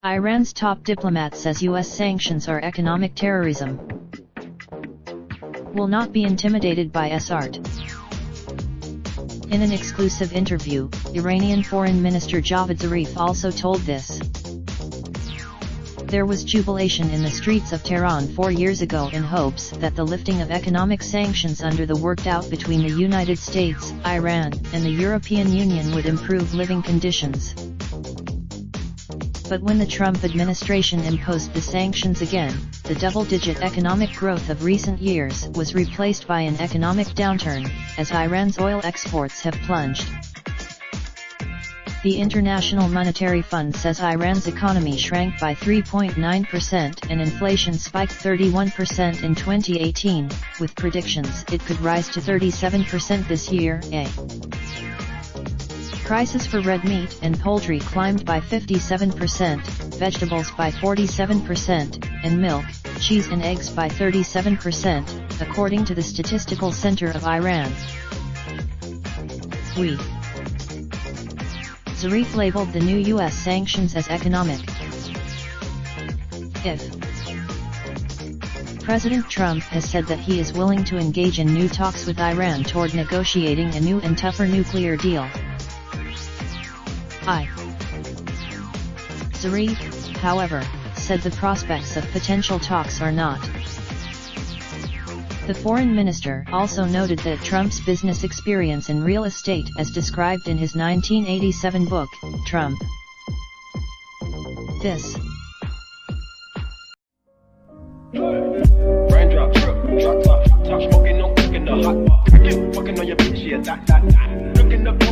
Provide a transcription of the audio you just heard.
Iran's top diplomat says U.S. sanctions are economic terrorism. Will not be intimidated by SART. In an exclusive interview, Iranian Foreign Minister Javad Zarif also told this. There was jubilation in the streets of Tehran 4 years ago in hopes that the lifting of economic sanctions under the worked out between the United States, Iran, and the European Union would improve living conditions. But when the Trump administration imposed the sanctions again, the double-digit economic growth of recent years was replaced by an economic downturn, as Iran's oil exports have plunged. The International Monetary Fund says Iran's economy shrank by 3.9% and inflation spiked 31% in 2018, with predictions it could rise to 37% this year. Prices for red meat and poultry climbed by 57%, vegetables by 47%, and milk, cheese and eggs by 37%, according to the Statistical Center of Iran. Zarif labeled the new U.S. sanctions as economic. President Trump has said that he is willing to engage in new talks with Iran toward negotiating a new and tougher nuclear deal. Zarif, however, said the prospects of potential talks are not. The foreign minister also noted that Trump's business experience in real estate, as described in his 1987 book, Trump. Raindrop, drop top, smoking, no cooking the hot pot. Fucking on your bitch, yeah, that. Looking up.